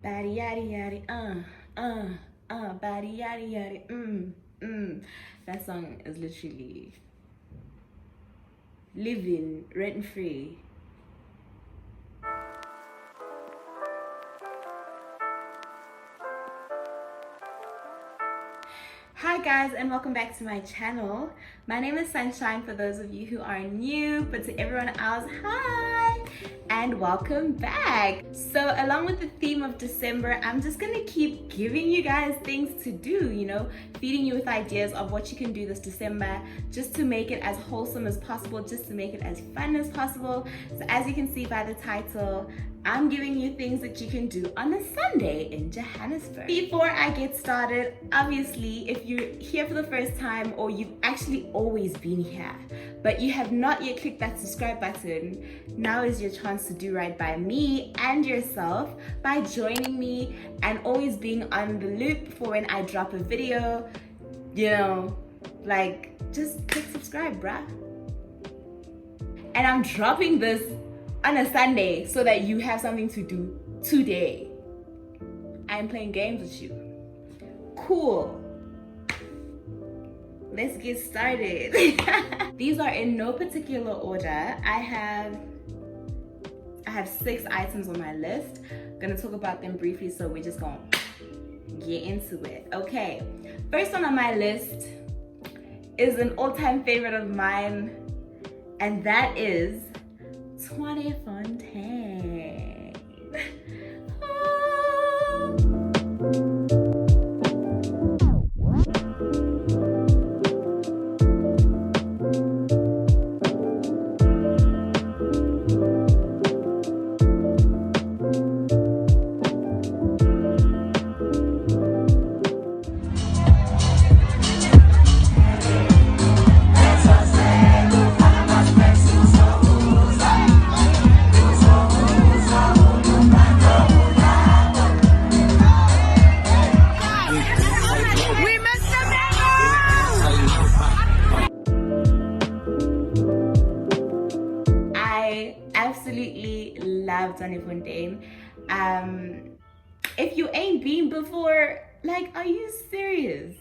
Body yaddy yaddy, body yaddy yaddy, That song is literally living rent free. Hi guys, and welcome back to my channel. My name is Sunshine for those of you who are new, but to everyone else, hi and welcome back. So along with the theme of December, I'm just gonna keep giving you guys things to do, feeding you with ideas of what you can do this December just to make it as wholesome as possible, just to make it as fun as possible. So as you can see by the title, I'm giving you things that you can do on a Sunday in Johannesburg. Before I get started, obviously, if you're here for the first time or you've actually always been here, but you have not yet clicked that subscribe button, now is your chance to do right by me and yourself by joining me and always being on the loop for when I drop a video. Just click subscribe, bruh. And I'm dropping this on a Sunday so that you have something to do today. I'm playing games with you. Cool. Let's get started. These are in no particular order. I have 6 items on my list. I'm gonna talk about them briefly, so we're just gonna get into it. Okay, first one on my list is an all-time favorite of mine, and that is 20 Fontaine. Absolutely love Johnny Fontaine. If you ain't been before, are you serious?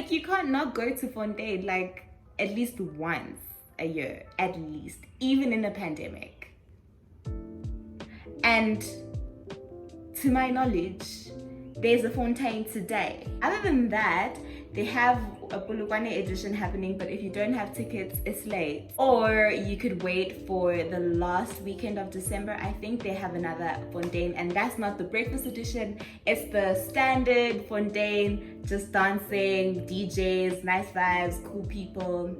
You can't not go to Fontaine at least once a year, at least, even in a pandemic. And to my knowledge, there's a Fontaine today. Other than that, they have a Polokwane edition happening, but if you don't have tickets, it's late. Or you could wait for the last weekend of December. I think they have another Fontaine, and that's not the breakfast edition. It's the standard Fontaine, just dancing, DJs, nice vibes, cool people.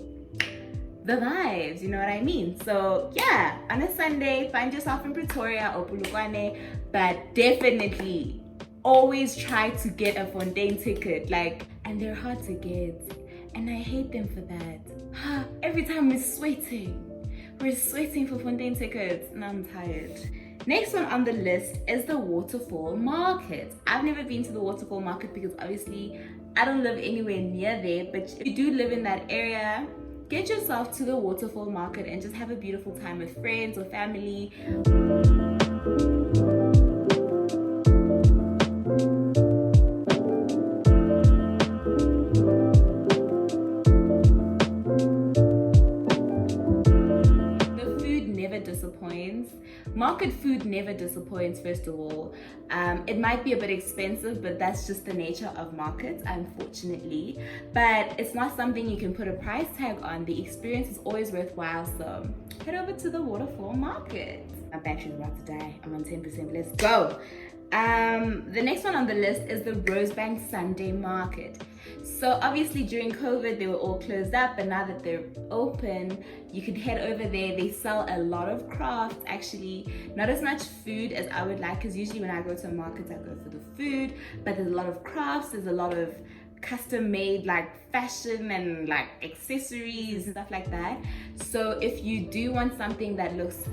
The vibes, you know what I mean? So yeah, on a Sunday, find yourself in Pretoria or Polokwane, but definitely always try to get a Fontaine ticket, and they're hard to get, and I hate them for that. Every time we're sweating for Fontaine tickets, and I'm tired. Next one on the list is the Waterfall Market. I've never been to the Waterfall Market because obviously I don't live anywhere near there, but if you do live in that area, get yourself to the Waterfall Market and just have a beautiful time with friends or family. Disappoints. Market food never disappoints, first of all. It might be a bit expensive, but that's just the nature of markets, unfortunately. But it's not something you can put a price tag on. The experience is always worthwhile, so head over to the Waterfall Market. My battery's about to die. I'm on 10%. Let's go. The next one on the list is the Rosebank Sunday Market. So obviously during COVID they were all closed up, but now that they're open, you can head over there. They sell a lot of crafts, actually not as much food as I would like, because usually when I go to a market I go for the food, but there's a lot of crafts, there's a lot of custom made fashion and accessories and stuff like that. So if you do want something that looks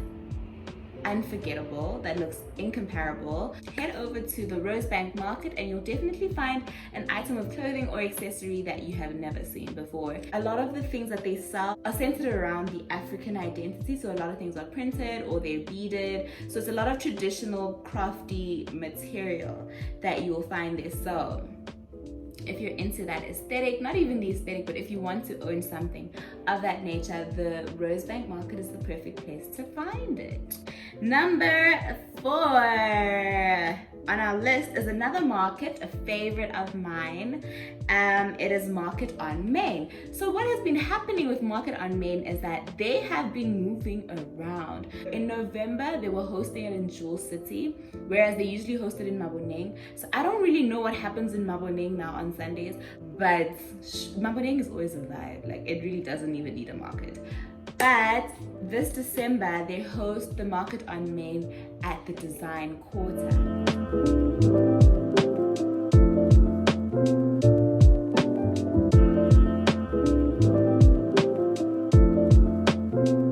unforgettable, that looks incomparable, head over to the Rosebank Market and you'll definitely find an item of clothing or accessory that you have never seen before. A lot of the things that they sell are centered around the African identity, so a lot of things are printed or they're beaded, so it's a lot of traditional crafty material that you will find there. So if you're into that aesthetic, not even the aesthetic, but if you want to own something of that nature, the Rosebank Market is the perfect place to find it. Number 4 on our list is another market, a favorite of mine. It is Market on Main. So what has been happening with Market on Main is that they have been moving around. In November, they were hosting it in Jewel City, whereas they usually host it in Maboneng. So I don't really know what happens in Maboneng now on Sundays, but Maboneng is always alive. Like, it really doesn't even need a market. But this December, they host the Market on Main at the Design Quarter.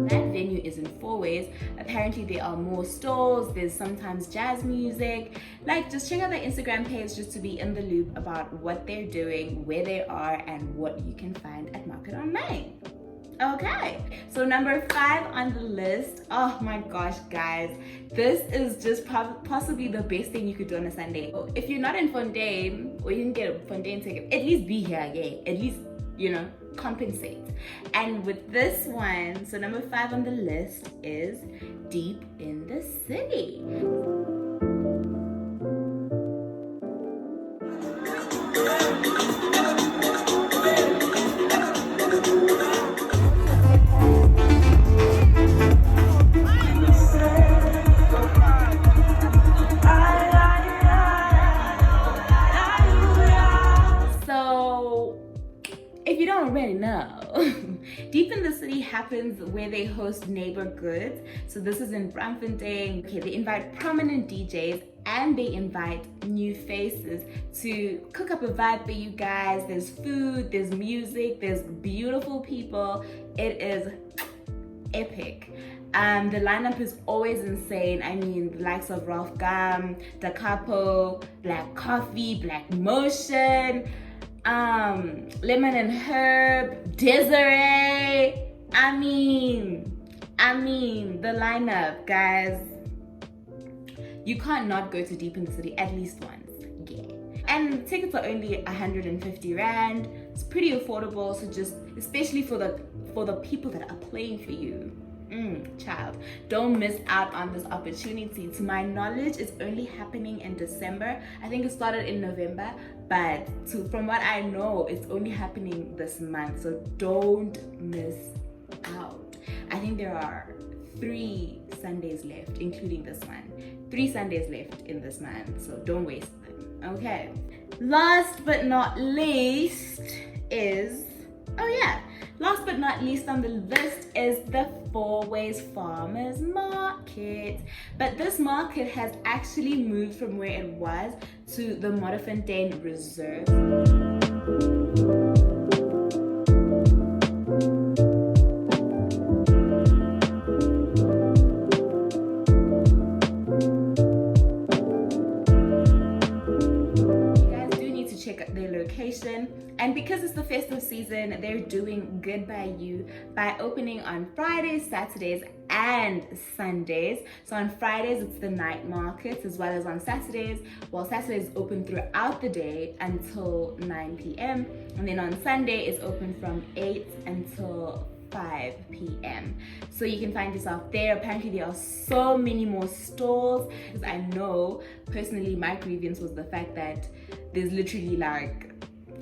That venue is in Fourways. Apparently there are more stalls, there's sometimes jazz music. Like, just check out their Instagram page just to be in the loop about what they're doing, where they are, and what you can find at Market on Main. Okay, so number 5 on the list. Oh my gosh, guys, this is just possibly the best thing you could do on a Sunday. If you're not in Fontaine, or you can get a Fontaine ticket, at least be here, yeah. At least, you know, compensate. And with this one, so number 5 on the list is Deep in the City. If you don't already know, Deep in the City happens where they host neighbor goods. So this is in Braamfontein. Okay, they invite prominent DJs and they invite new faces to cook up a vibe for you guys. There's food, there's music, there's beautiful people. It is epic. The lineup is always insane. I mean, the likes of Ralph Gum, Da Capo, Black Coffee, Black Motion, Lemon and Herb, Desiree. I mean, the lineup, guys. You can't not go to Deep in the City at least once. Yeah. And tickets are only 150 Rand. It's pretty affordable, so just, especially for the people that are playing for you. Child, don't miss out on this opportunity. To my knowledge, it's only happening in December. I think it started in November, but from what I know, it's only happening this month, so don't miss out. I think there are 3 Sundays left, including this one. 3 Sundays left in this month, so don't waste them. Okay, last but not least is, last but not least on the list is the Fourways Farmers Market. But this market has actually moved from where it was to the Waterfall Reserve. And because it's the festive season, they're doing good by you by opening on Fridays, Saturdays, and Sundays. So on Fridays, it's the night markets, as well as on Saturdays. Well, Saturdays open throughout the day until 9 p.m. And then on Sunday, it's open from 8 until 5 p.m. So you can find yourself there. Apparently there are so many more stalls. Because I know, personally, my grievance was the fact that there's literally like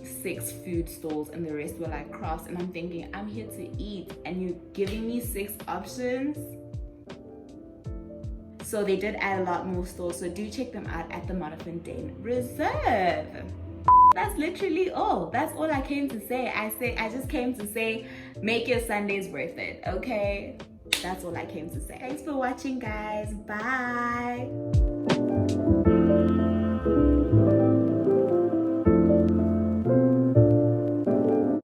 6 food stalls and the rest were like crafts, and I'm thinking, I'm here to eat and you're giving me 6 options. So they did add a lot more stalls, so do check them out at the Waterfall Reserve. That's literally all. That's all I came to say. I just came to say, make your Sundays worth it, okay? That's all I came to say. Thanks for watching, guys. Bye.